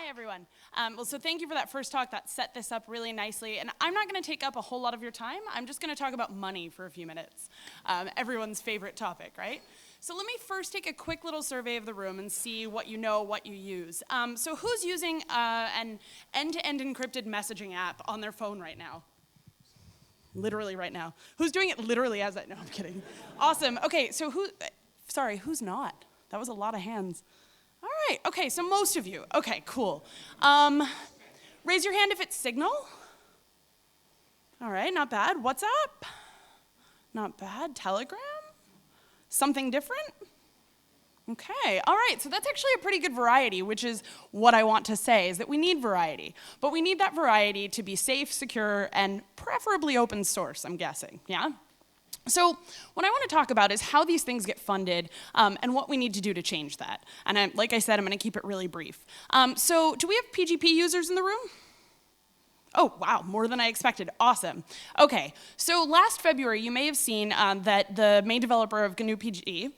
Hi, everyone. So thank you for that first talk. That set this up really nicely. And I'm not going to take up a whole lot of your time. I'm just going to talk about money for a few minutes. Everyone's favorite topic, right? So let me first take a quick little survey of the room and see what you know, what you use. So who's using an end-to-end encrypted messaging app on their phone right now? Literally right now. Who's doing it literally as I... No, I'm kidding. Awesome. Okay, so who's not? That was a lot of hands. All right, okay, so most of you. Okay, cool. Raise your hand if it's Signal. All right, not bad. WhatsApp? Not bad. Telegram? Something different? Okay, all right, so that's actually a pretty good variety, which is what I want to say, is that we need variety. But we need that variety to be safe, secure, and preferably open source, I'm guessing, yeah? So what I want to talk about is how these things get funded and what we need to do to change that. And like I said, I'm going to keep it really brief. So do we have PGP users in the room? Oh, wow, more than I expected. Awesome. Okay, so last February, you may have seen that the main developer of GNU PG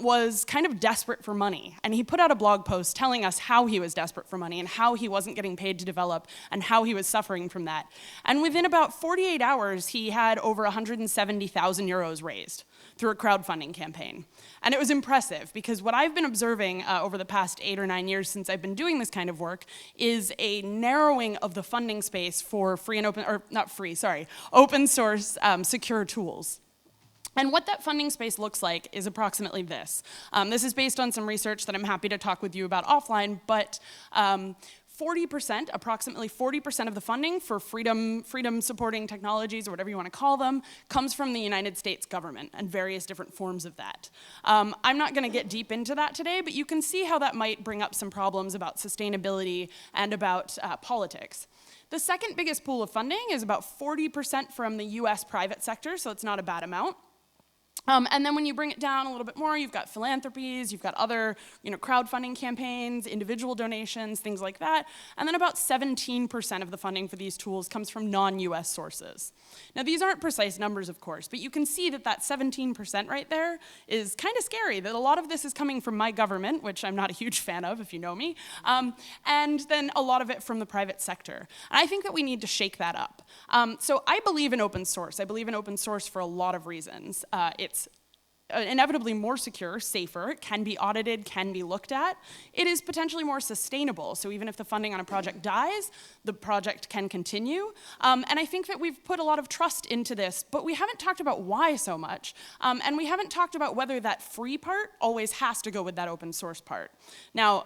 was kind of desperate for money. And he put out a blog post telling us how he was desperate for money and how he wasn't getting paid to develop and how he was suffering from that. And within about 48 hours, he had over 170,000 euros raised through a crowdfunding campaign. And it was impressive because what I've been observing over the past 8 or 9 years since I've been doing this kind of work is a narrowing of the funding space for free and open, or not free, sorry, open source secure tools. And what that funding space looks like is approximately this. This is based on some research that I'm happy to talk with you about offline, but 40%, approximately 40% of the funding for freedom-supporting technologies, or whatever you want to call them, comes from the United States government and various different forms of that. I'm not going to get deep into that today, but you can see how that might bring up some problems about sustainability and about politics. The second biggest pool of funding is about 40% from the US private sector, so it's not a bad amount. And then when you bring it down a little bit more, you've got philanthropies, you've got other crowdfunding campaigns, individual donations, things like that. And then about 17% of the funding for these tools comes from non-US sources. Now, these aren't precise numbers, of course, but you can see that that 17% right there is kind of scary, that a lot of this is coming from my government, which I'm not a huge fan of, if you know me, and then a lot of it from the private sector. And I think that we need to shake that up. So I believe in open source. I believe in open source for a lot of reasons. It's inevitably more secure, safer, can be audited, can be looked at. It is potentially more sustainable, so even if the funding on a project dies, the project can continue. And I think that we've put a lot of trust into this, but we haven't talked about why so much, and we haven't talked about whether that free part always has to go with that open source part. Now,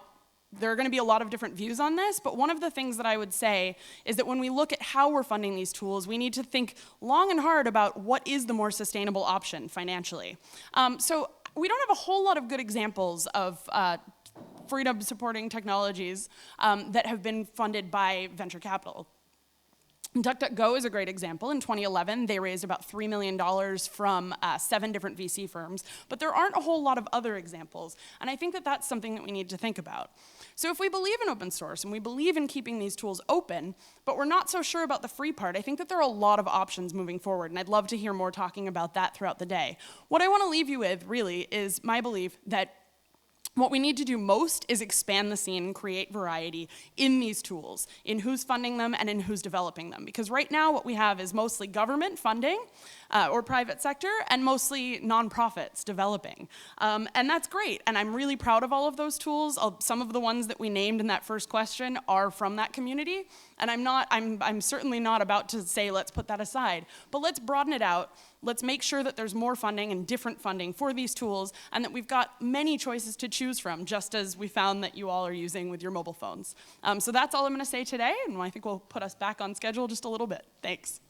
there are going to be a lot of different views on this, but one of the things that I would say is that when we look at how we're funding these tools, we need to think long and hard about what is the more sustainable option financially. So we don't have a whole lot of good examples of freedom-supporting technologies that have been funded by venture capital. DuckDuckGo is a great example. In 2011, they raised about $3 million from 7 different VC firms, but there aren't a whole lot of other examples, and I think that that's something that we need to think about. So if we believe in open source, and we believe in keeping these tools open, but we're not so sure about the free part, I think that there are a lot of options moving forward, and I'd love to hear more talking about that throughout the day. What I want to leave you with, really, is my belief that what we need to do most is expand the scene and create variety in these tools, in who's funding them and in who's developing them. Because right now what we have is mostly government funding or private sector and mostly nonprofits developing. And that's great, and I'm really proud of all of those tools. Some of the ones that we named in that first question are from that community, and I'm certainly not about to say let's put that aside, but let's broaden it out. Let's make sure that there's more funding and different funding for these tools and that we've got many choices to choose from, just as we found that you all are using with your mobile phones. So that's all I'm going to say today, and I think we'll put us back on schedule just a little bit. Thanks.